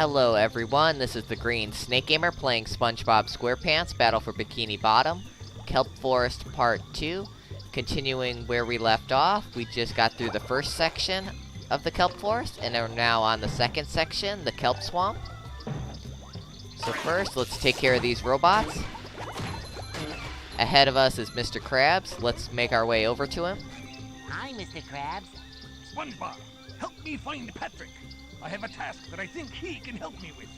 Hello everyone, this is the Green Snake Gamer playing Spongebob Squarepants Battle for Bikini Bottom, Kelp Forest Part 2. Continuing where we left off, we just got through the first section of the Kelp Forest, and are now on the second section, the Kelp Swamp. So first, let's take care of these robots. Ahead of us is Mr. Krabs. Let's make our way over to him. Hi, Mr. Krabs. Spongebob, help me find Patrick. I have a task that I think he can help me with.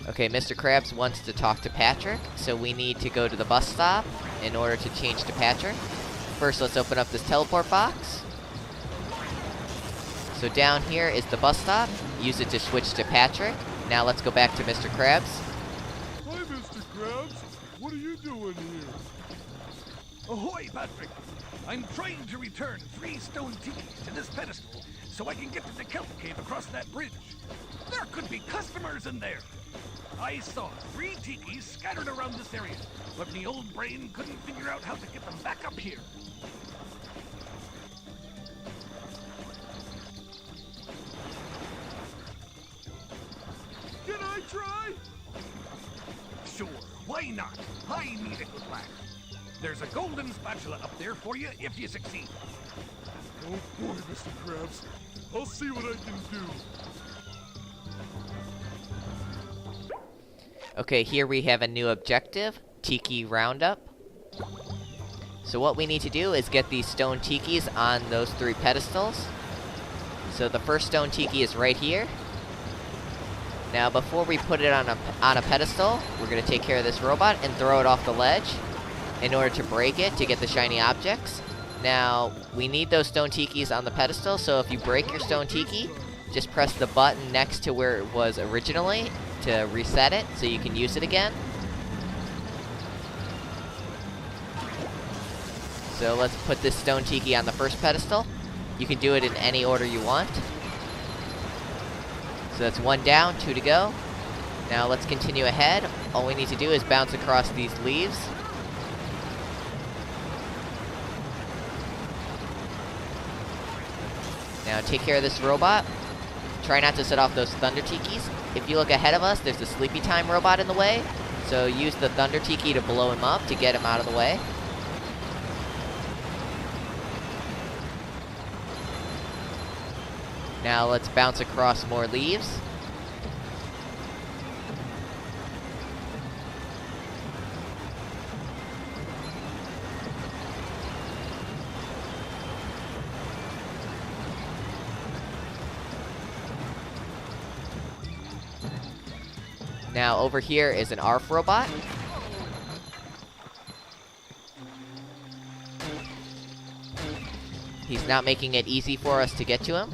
Okay, Mr. Krabs wants to talk to Patrick, so we need to go to the bus stop in order to change to Patrick. First, let's open up this teleport box. So down here is the bus stop. Use it to switch to Patrick. Now let's go back to Mr. Krabs. Hi, Mr. Krabs. What are you doing here? Ahoy, Patrick! I'm trying to return 3 stone tikis to this pedestal so I can get to the kelp cave across that bridge. There could be customers in there. I saw 3 tikis scattered around this area, but my old brain couldn't figure out how to get them back up here. Can I try? Sure, why not? I need a good laugh. There's a golden spatula up there for you if you succeed. Oh boy, Mr. Krabs. I'll see what I can do. Okay, here we have a new objective, Tiki Roundup. So what we need to do is get these stone tikis on those 3 pedestals. So the first stone tiki is right here. Now before we put it on a pedestal, we're going to take care of this robot and throw it off the ledge in order to break it to get the shiny objects. Now, we need those stone tikis on the pedestal, so if you break your stone tiki, just press the button next to where it was originally to reset it so you can use it again. So let's put this stone tiki on the first pedestal. You can do it in any order you want. So that's 1 down, 2 to go. Now let's continue ahead. All we need to do is bounce across these leaves. Now take care of this robot. Try not to set off those thunder tikis. If you look ahead of us, there's a sleepy time robot in the way. So use the thunder tiki to blow him up to get him out of the way. Now let's bounce across more leaves. Now over here is an ARF robot. He's not making it easy for us to get to him.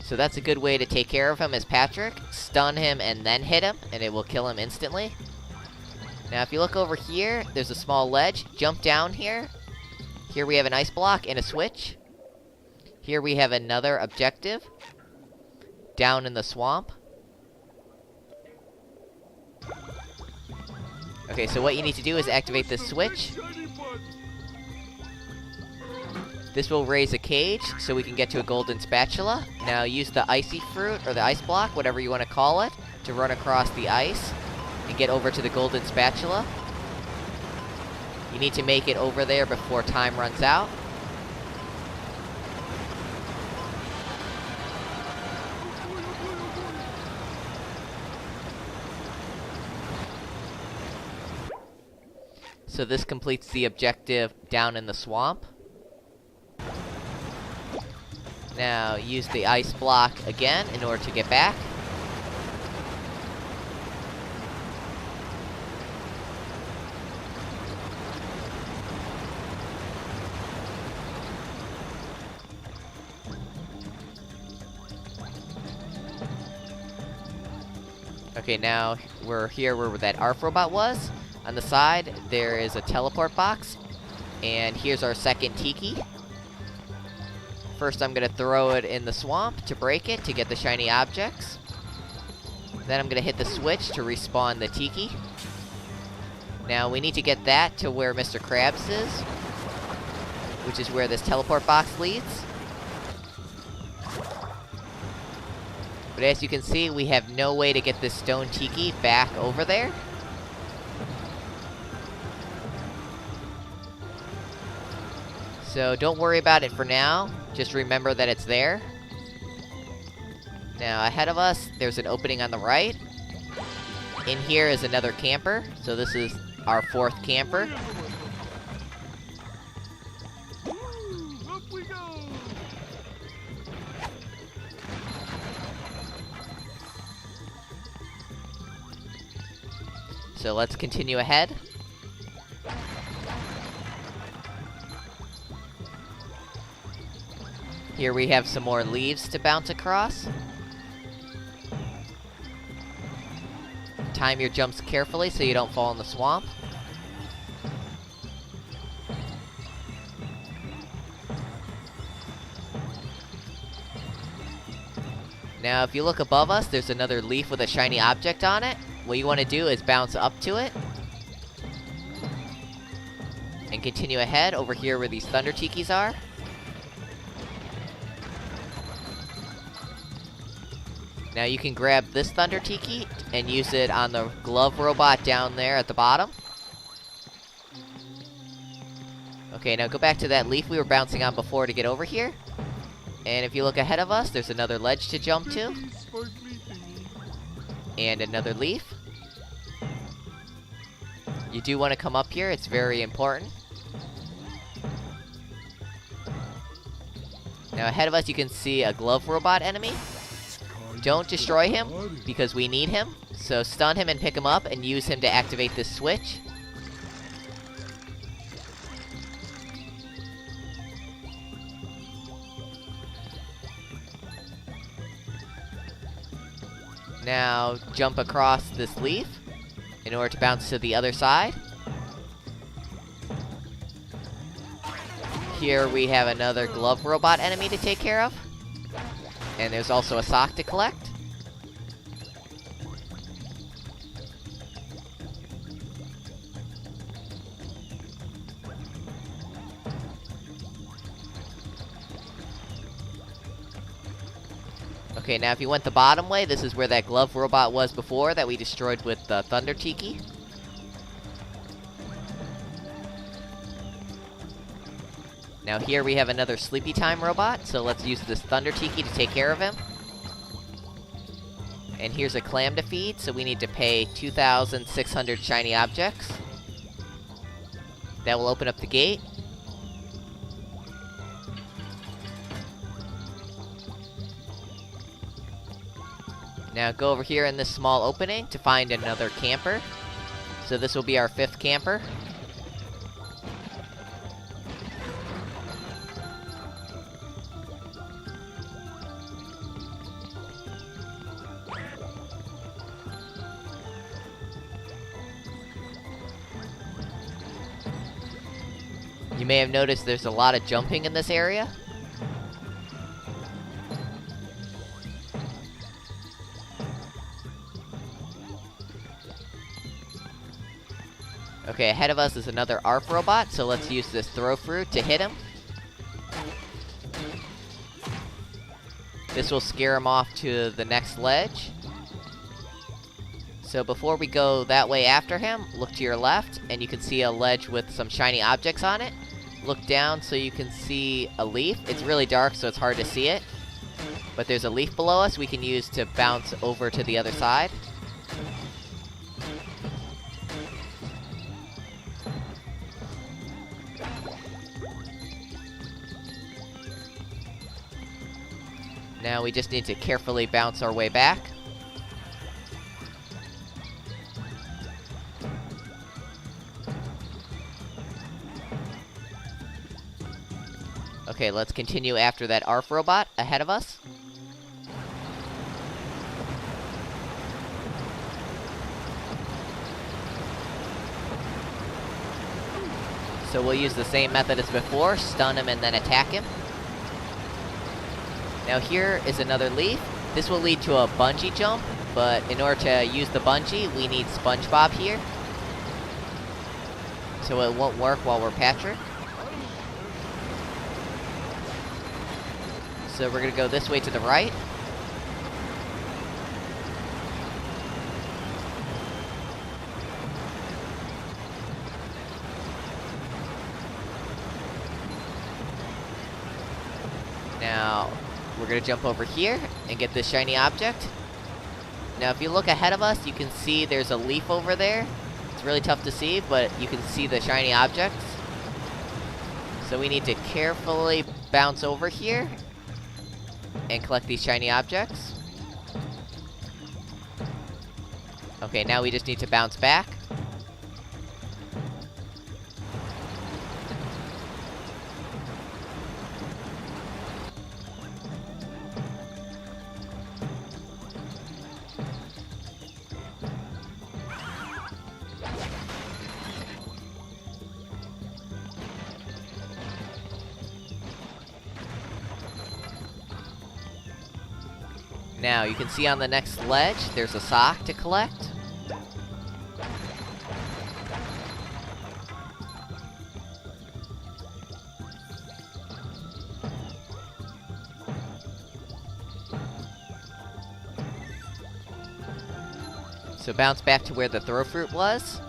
So that's a good way to take care of him as Patrick. Stun him and then hit him, and it will kill him instantly. Now if you look over here, there's a small ledge. Jump down here. Here we have an ice block and a switch. Here we have another objective, down in the swamp. Okay, so what you need to do is activate this switch. This will raise a cage, so we can get to a golden spatula. Now use the icy fruit, or the ice block, whatever you want to call it, to run across the ice and get over to the golden spatula. You need to make it over there before time runs out. So this completes the objective down in the swamp. Now use the ice block again in order to get back. Okay, now we're here where that ARF robot was. On the side, there is a teleport box, and here's our second tiki. First, I'm gonna throw it in the swamp to break it, to get the shiny objects. Then I'm gonna hit the switch to respawn the tiki. Now we need to get that to where Mr. Krabs is. which is where this teleport box leads. But as you can see, we have no way to get this stone tiki back over there. So don't worry about it for now, just remember that it's there. Now ahead of us, there's an opening on the right. In here is another camper, so this is our 4th camper. Up we go! So let's continue ahead. Here we have some more leaves to bounce across. Time your jumps carefully so you don't fall in the swamp. Now, if you look above us, there's another leaf with a shiny object on it. What you want to do is bounce up to it. And continue ahead over here where these thunder tikis are. Now you can grab this thunder tiki and use it on the glove robot down there at the bottom. Okay, now go back to that leaf we were bouncing on before to get over here. And if you look ahead of us, there's another ledge to jump to. And another leaf. You do want to come up here, it's very important. Now ahead of us you can see a glove robot enemy. Don't destroy him, because we need him. So stun him and pick him up and use him to activate this switch. Now jump across this leaf in order to bounce to the other side. Here we have another glove robot enemy to take care of. And there's also a sock to collect. Okay, now if you went the bottom way, this is where that glove robot was before that we destroyed with the thunder tiki. Now here we have another sleepy time robot, so let's use this thunder tiki to take care of him. And here's a clam to feed, so we need to pay 2,600 shiny objects. That will open up the gate. Now go over here in this small opening to find another camper. So this will be our 5th camper. You may have noticed there's a lot of jumping in this area. Okay, ahead of us is another ARF robot, so let's use this throw fruit to hit him. This will scare him off to the next ledge. So before we go that way after him, look to your left, and you can see a ledge with some shiny objects on it. Look down so you can see a leaf. It's really dark, so it's hard to see it. But there's a leaf below us we can use to bounce over to the other side. Now we just need to carefully bounce our way back. Okay, let's continue after that ARF robot ahead of us. So we'll use the same method as before, stun him and then attack him. Now here is another leaf. This will lead to a bungee jump, but in order to use the bungee, we need Spongebob here. So it won't work while we're Patrick. So we're gonna go this way to the right. Now, we're gonna jump over here and get this shiny object. Now, if you look ahead of us, you can see there's a leaf over there. It's really tough to see, but you can see the shiny objects. So we need to carefully bounce over here and collect these shiny objects. Okay, now we just need to bounce back. Now, you can see on the next ledge, there's a sock to collect. So bounce back to where the throw fruit was.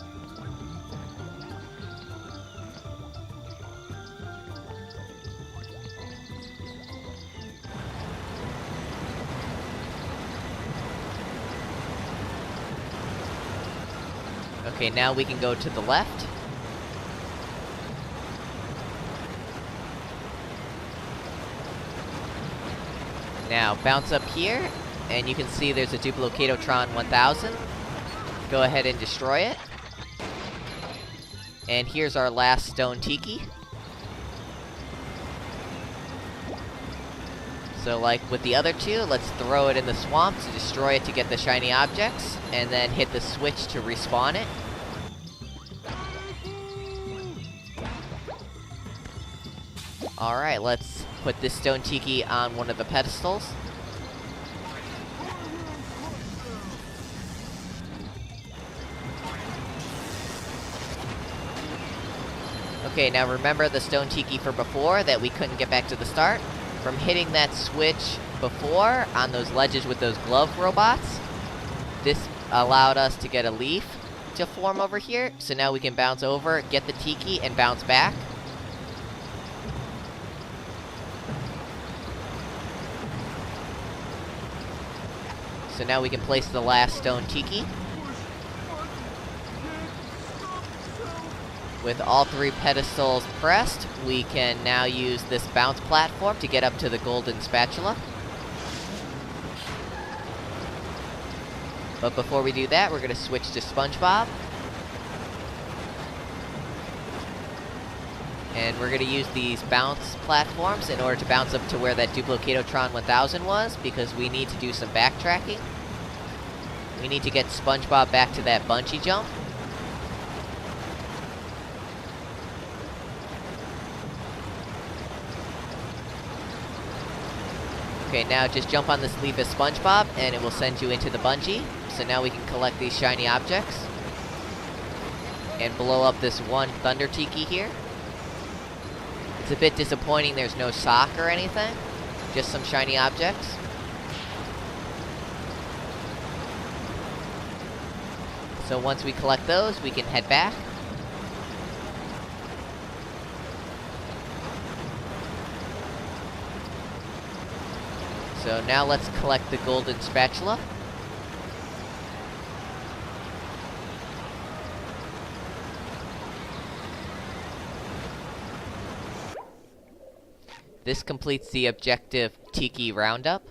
Okay, now we can go to the left. Now, bounce up here, and you can see there's a Duplocatotron 1000. Go ahead and destroy it. And here's our last stone tiki. So like with the other two, let's throw it in the swamp to destroy it to get the shiny objects, and then hit the switch to respawn it. Alright, let's put this stone tiki on one of the pedestals. Okay, now remember the stone tiki for before that we couldn't get back to the start? From hitting that switch before on those ledges with those glove robots, this allowed us to get a leaf to form over here. So now we can bounce over, get the tiki, and bounce back. So now we can place the last stone tiki. With all three pedestals pressed, we can now use this bounce platform to get up to the golden spatula. But before we do that, we're going to switch to Spongebob. And we're going to use these bounce platforms in order to bounce up to where that Duplocatotron 1000 was, because we need to do some backtracking. We need to get Spongebob back to that bungee jump. Okay, now just jump on this leaf as Spongebob, and it will send you into the bungee. So now we can collect these shiny objects. And blow up this one Thunder Tiki here. It's a bit disappointing there's no sock or anything. Just some shiny objects. So once we collect those, we can head back. So now let's collect the golden spatula. This completes the objective Tiki Roundup.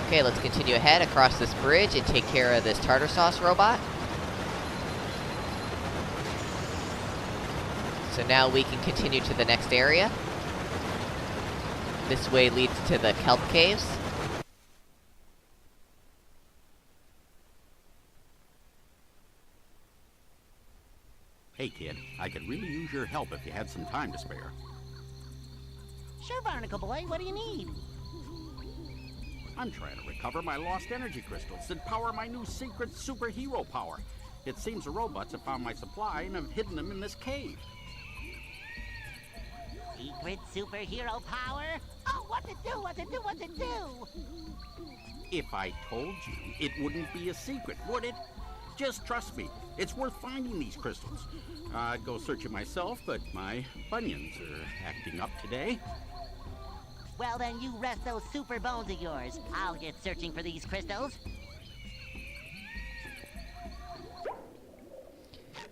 Okay, let's continue ahead across this bridge and take care of this tartar sauce robot. So now we can continue to the next area. This way leads to the kelp caves. Hey kid, I could really use your help if you had some time to spare. Sure, Barnacle Boy, what do you need? I'm trying to recover my lost energy crystals that power my new secret superhero power. It seems the robots have found my supply and have hidden them in this cave. Secret superhero power? Oh, what to do, what to do, what to do? If I told you, it wouldn't be a secret, would it? Just trust me. It's worth finding these crystals. I'd go searching myself, but my bunions are acting up today. Well, then you rest those super bones of yours. I'll get searching for these crystals.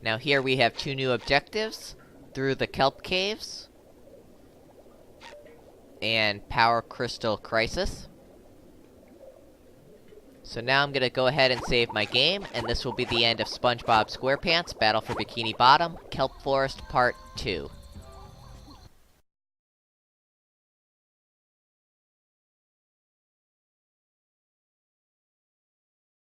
Now here we have 2 new objectives. Through the Kelp Caves. And Power Crystal Crisis. So now I'm gonna go ahead and save my game, and this will be the end of SpongeBob SquarePants Battle for Bikini Bottom, Kelp Forest Part 2.